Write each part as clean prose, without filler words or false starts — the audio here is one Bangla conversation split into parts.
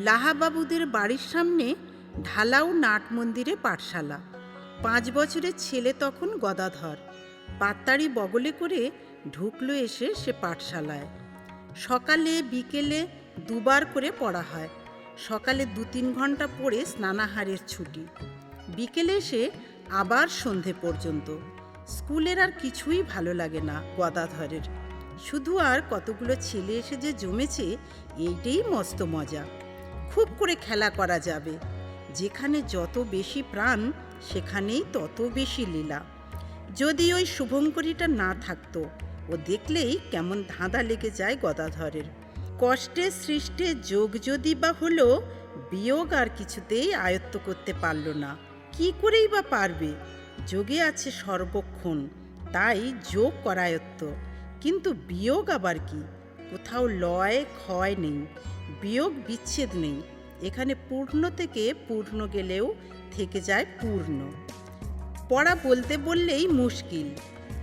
লাহাবাবুদের বাড়ির সামনে ঢালাও নাট মন্দিরে পাঠশালা। 5 বছরের ছেলে তখন গদাধর। পাত্তাড়ি বগলে করে ঢুকলো এসে সে পাঠশালায়। সকালে বিকেলে দুবার করে পড়া হয়। সকালে 2-3 ঘন্টা পড়ে স্নানাহারের ছুটি, বিকেলে এসে আবার সন্ধে পর্যন্ত। স্কুলের আর কিছুই ভালো লাগে না গদাধরের, শুধু আর কতগুলো ছেলে এসে যে জমেছে এইটাই মস্ত মজা। খুব করে খেলা করা যাবে, যেখানে যত বেশি প্রাণ সেখানেই তত বেশি লীলা। যদি ওই শুভঙ্করীটা না থাকতো, ও দেখলেই কেমন ধাঁধা লেগে যায় গদাধরের। কষ্টে সৃষ্টে যোগ যদি বা হলো, বিয়োগ আর কিছুতেই আয়ত্ত করতে পারল না। কি করেই বা পারবে? যোগে আছে সর্বক্ষণ, তাই যোগ করায়ত্ত। কিন্তু বিয়োগ আবার কি? কোথাও লয় ক্ষয় নেই, বিয়োগ বিচ্ছেদ নেই। এখানে পূর্ণ থেকে পূর্ণ গেলেও থেকে যায় পূর্ণ। পড়া বলতে বললেই মুশকিল,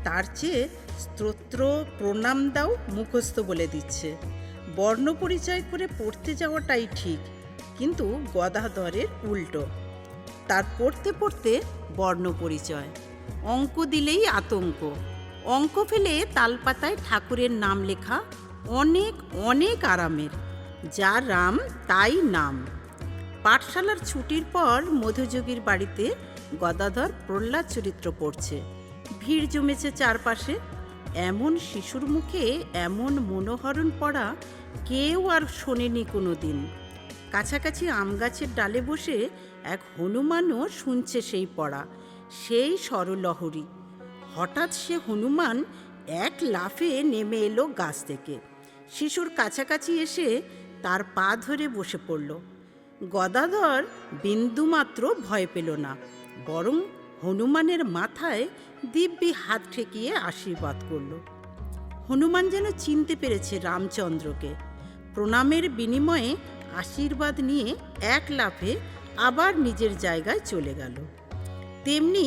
তার চেয়ে স্তোত্র প্রণাম দাও মুখস্থ বলে দিচ্ছে। বর্ণ পরিচয় করে পড়তে যাওয়াটাই ঠিক, কিন্তু গদাধরের উল্টো। তার পড়তে পড়তে বর্ণ পরিচয়। অঙ্ক দিলেই আতঙ্ক। অঙ্ক ফেলে তালপাতায় ঠাকুরের নাম লেখা অনেক অনেক আরামের। যার রাম তাই নাম। পাঠশালার ছুটির পর মধুযোগীর বাড়িতে গদাধর প্রহ্লাদ চরিত্র পড়ছে। ভিড় জমেছে চারপাশে। এমন শিশুর মুখে এমন মনোহরণ পড়া কেউ আর শোনেনি কোনো দিন। কাছাকাছি আম গাছের ডালে বসে এক হনুমানও শুনছে সেই পড়া, সেই স্বরলহরী। হঠাৎ সে হনুমান এক লাফে নেমে এলো গাছ থেকে। শিশুর কাছাকাছি এসে তার পা ধরে বসে পড়ল। গদাধর বিন্দুমাত্র ভয় পেল না, বরং হনুমানের মাথায় দিব্যি হাত ঠেকিয়ে আশীর্বাদ করল। হনুমান যেন চিনতে পেরেছে রামচন্দ্রকে। প্রণামের বিনিময়ে আশীর্বাদ নিয়ে এক লাফে আবার নিজের জায়গায় চলে গেল। তেমনি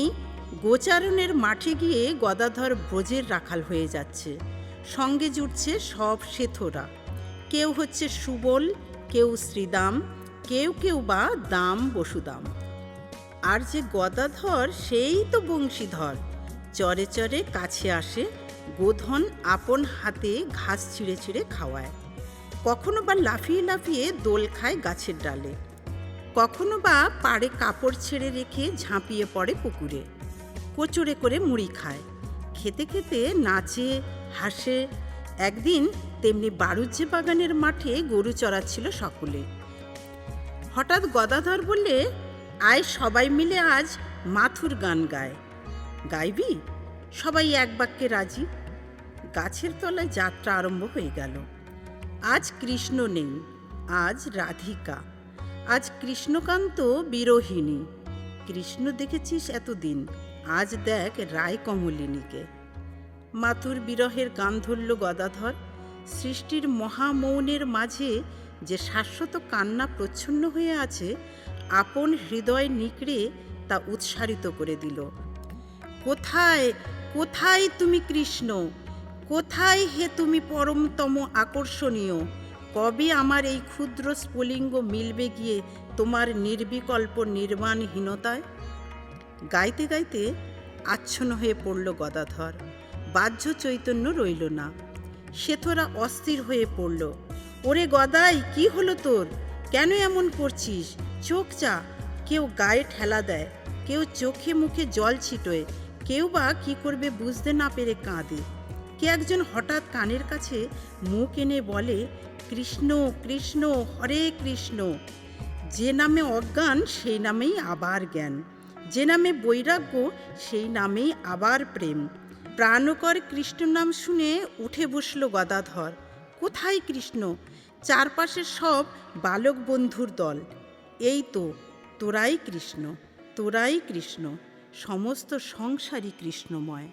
গোচারণের মাঠে গিয়ে গদাধর ব্রজের রাখাল হয়ে যাচ্ছে। সঙ্গে জুটছে সব শেথরা। কেউ হচ্ছে সুবল, কেউ শ্রীদাম, কেউ কেউ বা দাম বসুদাম। আর যে গদাধর সেই তো বংশীধর। চরে চরে কাছে আসে, গোধন আপন হাতে ঘাস ছিঁড়ে ছিঁড়ে খাওয়ায়। কখনো বা লাফিয়ে লাফিয়ে দোল খায় গাছের ডালে, কখনো বা পাড়ে কাপড় ছেড়ে রেখে ঝাঁপিয়ে পড়ে পুকুরে। কোচরে করে মুড়ি খায়, খেতে খেতে নাচে হাসে। একদিন তেমনি বাড়ুজ্জে বাগানের মাঠে গরু চড়াচ্ছিল সকলে। হঠাৎ গদাধর বললে, আয় সবাই মিলে আজ মাথুর গান গায়। গাইবি? সবাই এক বাক্যে রাজি। গাছের তলায় যাত্রা আরম্ভ হয়ে গেল। আজ কৃষ্ণ নেই, আজ রাধিকা, আজ কৃষ্ণকান্ত বিরোহিণী। কৃষ্ণ দেখেছিস এতদিন, আজ দেখ রায় কমলিনীকে। মাতুর বিরহের গান ধরল গদাধর। সৃষ্টির মহামৌনের মাঝে যে শাশ্বত কান্না প্রচ্ছন্ন হয়ে আছে, আপন হৃদয় নিকড়ে তা উৎসারিত করে দিল। কোথায় কোথায় তুমি কৃষ্ণ? কোথায় হে তুমি পরমতম আকর্ষণীয়? কবে আমার এই ক্ষুদ্র স্ফুলিঙ্গ মিলবে গিয়ে তোমার নির্বিকল্প নির্মাণহীনতায়? গাইতে গাইতে আচ্ছন্ন হয়ে পড়ল গদাধর। বাহ্য চৈতন্য রইল না। শেথরা অস্থির হয়ে পড়ল। ওরে গদাই, কি হলো তোর? কেন এমন করছিস? চোখ চা। কেউ গায়ে ঠেলা দেয়, কেউ চোখে মুখে জল ছিটোয়, কেউ বা কি করবে বুঝতে না পেরে কাঁদে। কে একজন হঠাৎ কানের কাছে মুখ এনে বলে, কৃষ্ণ কৃষ্ণ হরে কৃষ্ণ। যে নামে অজ্ঞান সেই নামেই আবার জ্ঞান, যে নামে বৈরাগ্য সেই নামেই আবার প্রেম। প্রাণকর কৃষ্ণ নাম শুনে উঠে বসল গদাধর। কোথায় কৃষ্ণ? চারপাশে সব বালক বন্ধুর দল। এই তো তোরাই কৃষ্ণ, তোরাই কৃষ্ণ, সমস্ত সংসারই কৃষ্ণময়।